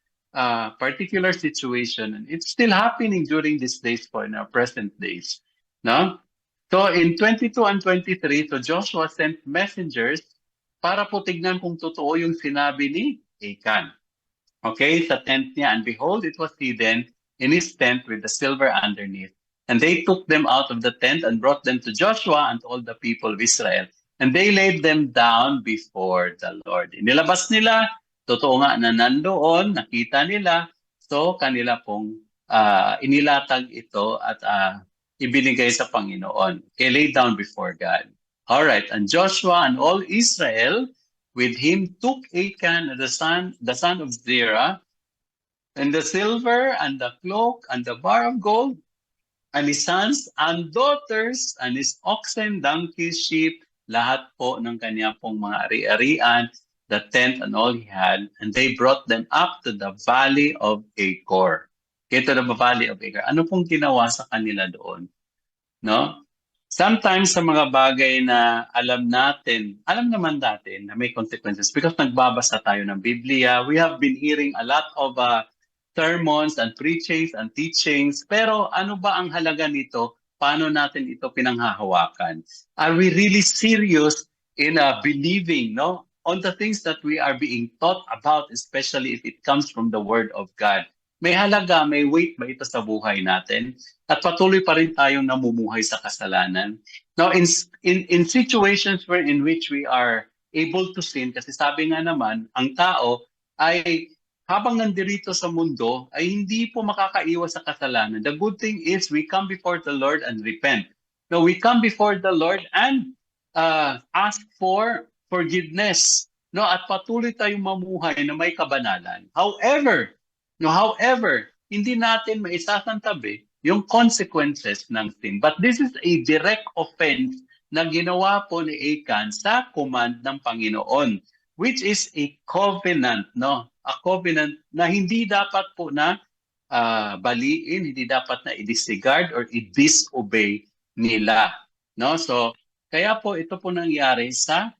particular situation. And it's still happening during these days po in our present days. No? So in 22 and 23, so Joshua sent messengers para po tignan kung totoo yung sinabi ni Achan. Okay, sa tent niya, and behold, it was hidden in his tent with the silver underneath. And they took them out of the tent and brought them to Joshua and all the people of Israel. And they laid them down before the Lord. Inilabas nila, totoo nga na nandoon, nakita nila, so kanila pong inilatag ito at ibinigay sa Panginoon. Okay, lay down before God. All right, and Joshua and all Israel with him took Achan, the son of Zerah, and the silver and the cloak and the bar of gold, and his sons and daughters, and his oxen, donkeys, sheep, lahat po ng kanya pong mga ari-arian, the tent and all he had, and they brought them up to the valley of Achor. Okay, to the valley of Achor. Ano pong ginawa sa kanila doon? No? Sometimes sa mga bagay na alam naman natin na may consequences because nagbabasa tayo ng Biblia. We have been hearing a lot of sermons and preachings and teachings. Pero ano ba ang halaga nito? Paano natin ito pinanghahawakan? Are we really serious in believing, no, on the things that we are being taught about, especially if it comes from the Word of God? May halaga, may weight ba ito sa buhay natin? At patuloy pa rin tayong namumuhay sa kasalanan. Now, in situations where in which we are able to sin, kasi sabi nga naman, ang tao ay habang nandirito sa mundo ay hindi po makakaiwas sa kasalanan. The good thing is we come before the Lord and repent. No, we come before the Lord and ask for forgiveness. No, at patuloy tayong mamuhay na may kabanalan. However, hindi natin maisasantabi yung consequences ng sin. But this is a direct offense na ginawa po ni Achan sa command ng Panginoon, which is a covenant, no? A covenant na hindi dapat po na baliin, hindi dapat na i-disregard or i-disobey nila, no? So, kaya po ito po nangyari sa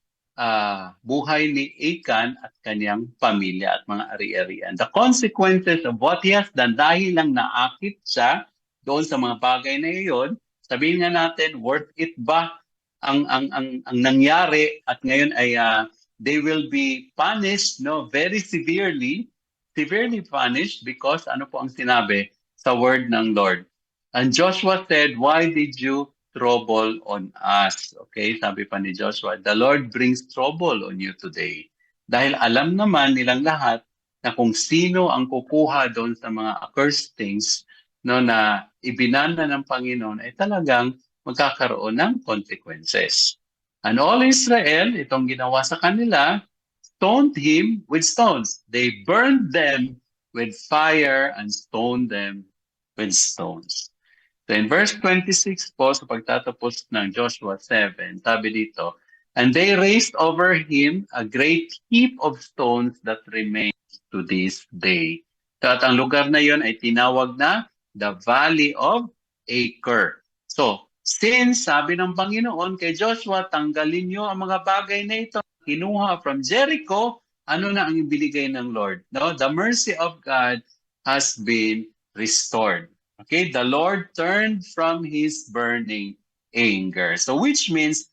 buhay ni Achan at kanyang pamilya at mga ari-arian. The consequences of what he has done, dahil lang naakit siya doon sa mga bagay na iyon, sabihin nga natin, worth it ba ang nangyari, at ngayon ay they will be punished, no, very severely punished, because ano po ang sinabi sa word ng Lord? And Joshua said, "Why did you trouble on us?" Okay, sabi pa ni Joshua, "The Lord brings trouble on you today." Dahil alam naman nilang lahat na kung sino ang kukuha doon sa mga accursed things, no, na ibinana ng Panginoon, ay talagang magkakaroon ng consequences. And all Israel, itong ginawa sa kanila, stoned him with stones. They burned them with fire and stoned them with stones. So in verse 26 po, sa pagtatapos ng Joshua 7, sabi dito, "And they raised over him a great heap of stones that remains to this day." So at ang lugar na yon ay tinawag na the Valley of Acre. So, since sabi ng Panginoon kay Joshua, tanggalin niyo ang mga bagay na ito, kinuha from Jericho, ano na ang ibinigay ng Lord? No, the mercy of God has been restored. Okay, the Lord turned from His burning anger. So which means,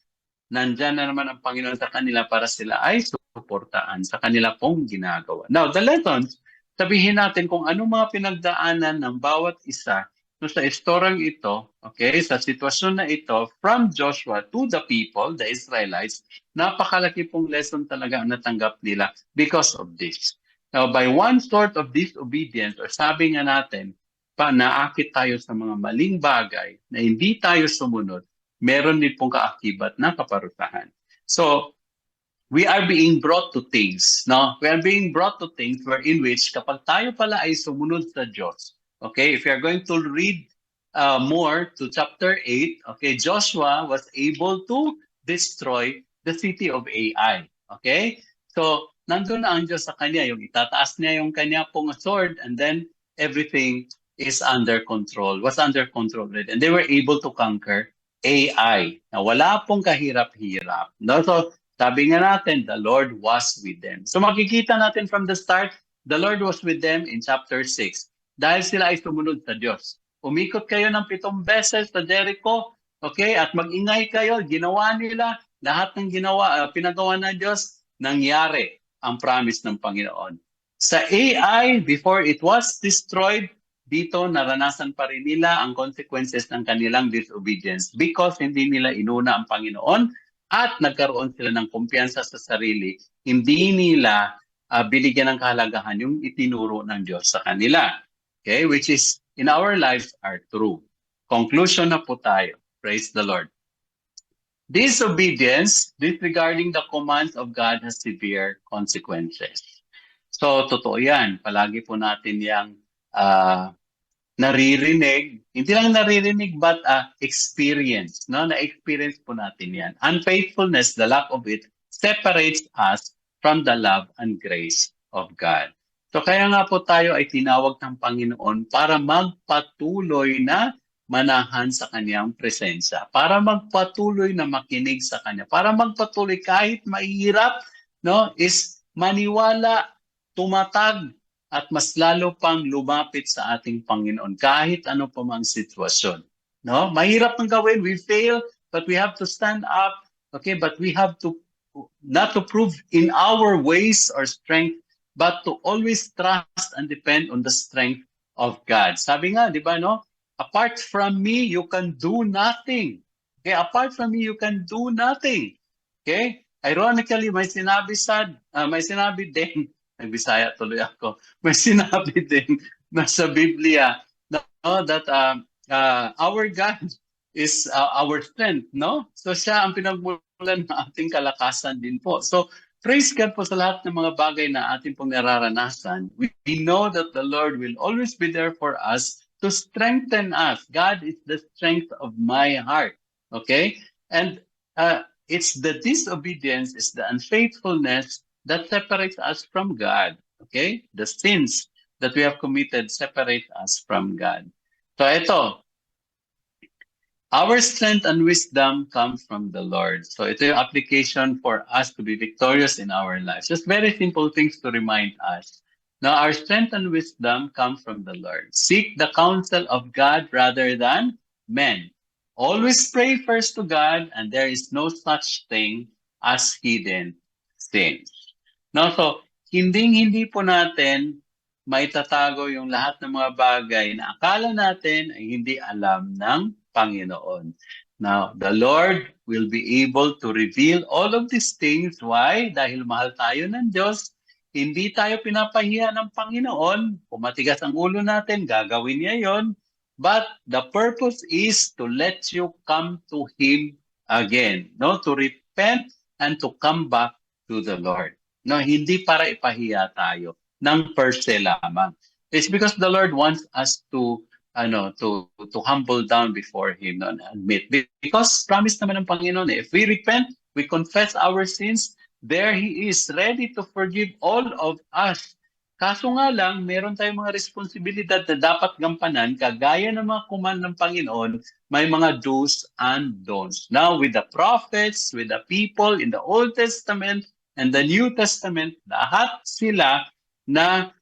nandyan na naman ang Panginoon sa kanila para sila ay suportaan sa kanila pong ginagawa. Now, the lessons, sabihin natin kung anong mga pinagdaanan ng bawat isa so sa istorang ito, okay, sa sitwasyon na ito, from Joshua to the people, the Israelites, napakalaki pong lesson talaga ang natanggap nila because of this. Now, by one sort of disobedience, or sabi nga natin, naakit tayo sa mga maling bagay na hindi tayo sumunod, meron din pong kaakibat na kaparusahan. So, we are being brought to things, no? We are being brought to things wherein which kapag tayo pala ay sumunod sa Diyos, okay, if you are going to read more to chapter 8, okay, Joshua was able to destroy the city of Ai. Okay? So, nandun na ang Diyos sa kanya, yung itataas niya yung kanya pong sword, and then everything is under control, was under control already. And they were able to conquer Ai. Na wala pong kahirap-hirap. No? So, sabi nga natin, the Lord was with them. So makikita natin from the start, the Lord was with them in chapter 6. Dahil sila ay sumunod sa Diyos. Umikot kayo ng 7 beses sa Jericho, okay? At mag-ingay kayo, ginawa nila, lahat ng pinagawa ng Diyos, nangyari ang promise ng Panginoon. Sa Ai, before it was destroyed, dito naranasan pa rin nila ang consequences ng kanilang disobedience because hindi nila inuna ang Panginoon at nagkaroon sila ng kumpiyansa sa sarili. Hindi nila binigyan ng kahalagahan yung itinuro ng Diyos sa kanila. Okay, which is in our lives are true. Conclusion na po tayo. Praise the Lord. Disobedience, disregarding the commands of God, has severe consequences. So, totoo yan. Palagi po natin yung naririnig, hindi lang naririnig, but experience. No? Na-experience po natin yan. Unfaithfulness, the lack of it, separates us from the love and grace of God. So kaya nga po tayo ay tinawag ng Panginoon para magpatuloy na manahan sa kanyang presensya, para magpatuloy na makinig sa kanya, para magpatuloy kahit mahirap, no, is maniwala, tumatag, at mas lalo pang lumapit sa ating Panginoon kahit ano pa mang sitwasyon. No? Mahirap ng gawin, we fail, but we have to stand up, okay? But we have to not to prove in our ways or strength, but to always trust and depend on the strength of God. Sabi nga, di ba, no? Apart from me, you can do nothing. Okay, apart from me, you can do nothing. Okay? Ironically, may sinabi din, nagbisaya tuloy ako, may sinabi din na sa Biblia no, that our God is our strength, no? So siya ang pinagmulan ng ating kalakasan din po. So praise God po sa lahat ng mga bagay na ating pong nararanasan. We know that the Lord will always be there for us to strengthen us. God is the strength of my heart. Okay? And it's the disobedience, it's the unfaithfulness that separates us from God. Okay? The sins that we have committed separate us from God. So ito, our strength and wisdom come from the Lord. So ito yung application for us to be victorious in our lives. Just very simple things to remind us. Now, our strength and wisdom come from the Lord. Seek the counsel of God rather than men. Always pray first to God, and there is no such thing as hidden sins. No, so hindi po natin maitatago yung lahat ng mga bagay na akala natin ay hindi alam ng Panginoon. Now, the Lord will be able to reveal all of these things. Why? Dahil mahal tayo ng Diyos, hindi tayo pinapahiya ng Panginoon. Kung matigas ang ulo natin, gagawin niya yon. But the purpose is to let you come to Him again, no? To repent and to come back to the Lord. No, hindi para ipahiya tayo ng per se lamang. It's because the Lord wants us to humble down before Him, no, and admit. Because promise naman ng Panginoon, if we repent, we confess our sins, there He is ready to forgive all of us. Kaso nga lang, meron tayong mga responsibilidad na dapat gampanan, kagaya ng mga command ng Panginoon, may mga do's and don'ts. Now, with the prophets, with the people in the Old Testament and the New Testament, lahat sila na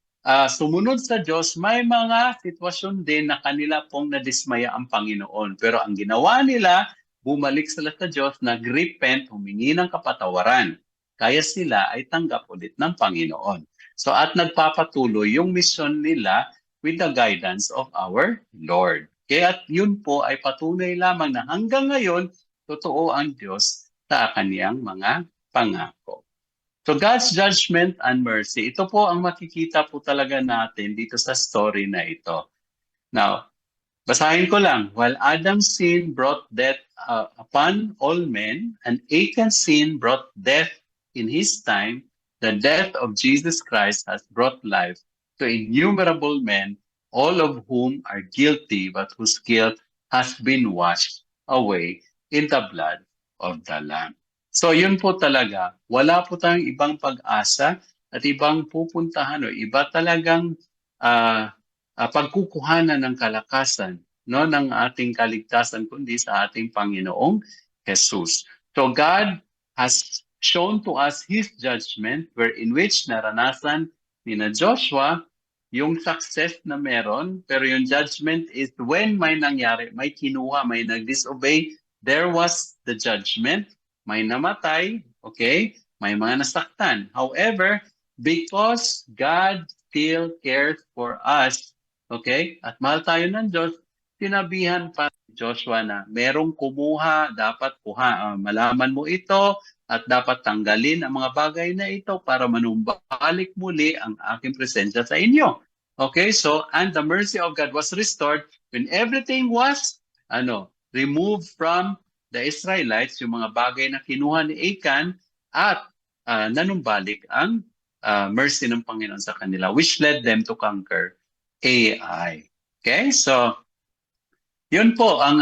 sumunod sa Diyos, may mga sitwasyon din na kanila pong nadismaya ang Panginoon. Pero ang ginawa nila, bumalik sila sa Diyos, nag-repent, humingi ng kapatawaran. Kaya sila ay tanggap ulit ng Panginoon. So at nagpapatuloy yung mission nila with the guidance of our Lord. Kaya at yun po ay patunay lamang na hanggang ngayon, totoo ang Diyos sa kaniyang mga pangako. So God's judgment and mercy, ito po ang makikita po talaga natin dito sa story na ito. Now, basahin ko lang. While Adam's sin brought death upon all men, and Achan's sin brought death in his time, the death of Jesus Christ has brought life to innumerable men, all of whom are guilty, but whose guilt has been washed away in the blood of the Lamb. So yun po talaga, wala po tayong ibang pag-asa at ibang pupuntahan o iba talagang pagkukuhanan ng kalakasan, no, ng ating kaligtasan kundi sa ating Panginoong Jesus. So God has shown to us His judgment in which naranasan ni na Joshua yung success na meron, pero yung judgment is when may nangyari, may kinuha, may nag-disobey, there was the judgment, may namatay, okay, may mga nasaktan. However, because God still cares for us, okay, at mahal tayo ng Diyos, sinabihan pa Joshua na merong kumuha, dapat malaman mo ito, at dapat tanggalin ang mga bagay na ito para manumbalik muli ang aking presensya sa inyo. Okay, so, and the mercy of God was restored when everything was, removed from the Israelites, yung mga bagay na kinuha ni Achan, at nanumbalik ang mercy ng Panginoon sa kanila, which led them to conquer Ai. Okay, so, yun po ang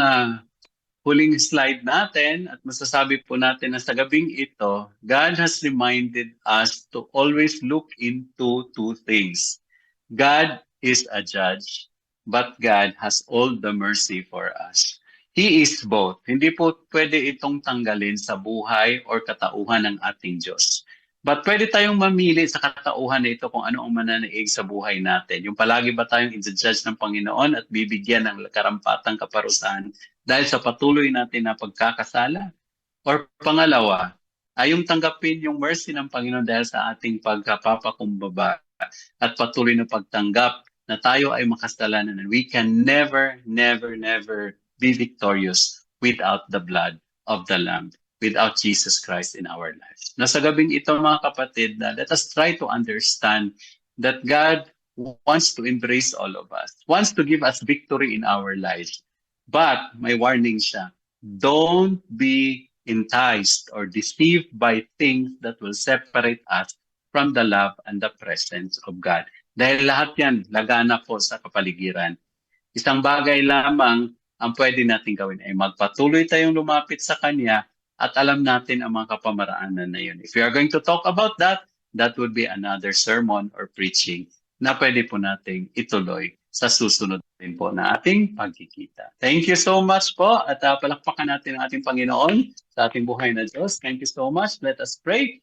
huling slide natin at masasabi po natin na sa gabing ito, God has reminded us to always look into two things. God is a judge, but God has all the mercy for us. He is both. Hindi po pwede itong tanggalin sa buhay or katauhan ng ating Diyos. But pwede tayong mamili sa katauhan na ito kung ano ang mananaig sa buhay natin. Yung palagi ba tayong i-judge ng Panginoon at bibigyan ng karampatang kaparusahan dahil sa patuloy natin na pagkakasala? Or pangalawa, ay yung tanggapin yung mercy ng Panginoon dahil sa ating pagkapapakumbaba at patuloy na pagtanggap na tayo ay makasalanan and we can never, never, never be victorious without the blood of the Lamb, without Jesus Christ in our lives. Na sa gabing ito mga kapatid, na let us try to understand that God wants to embrace all of us, wants to give us victory in our lives. But may warning siya, don't be enticed or deceived by things that will separate us from the love and the presence of God. Dahil lahat yan, lagana po sa kapaligiran. Isang bagay lamang ang pwede natin gawin ay magpatuloy tayong lumapit sa Kanya at alam natin ang mga kapamaraanan na yun. If we are going to talk about that, that would be another sermon or preaching na pwede po nating ituloy sa susunod din po na ating pagkikita. Thank you so much po at palakpakan natin ang ating Panginoon sa ating buhay na Diyos. Thank you so much. Let us pray.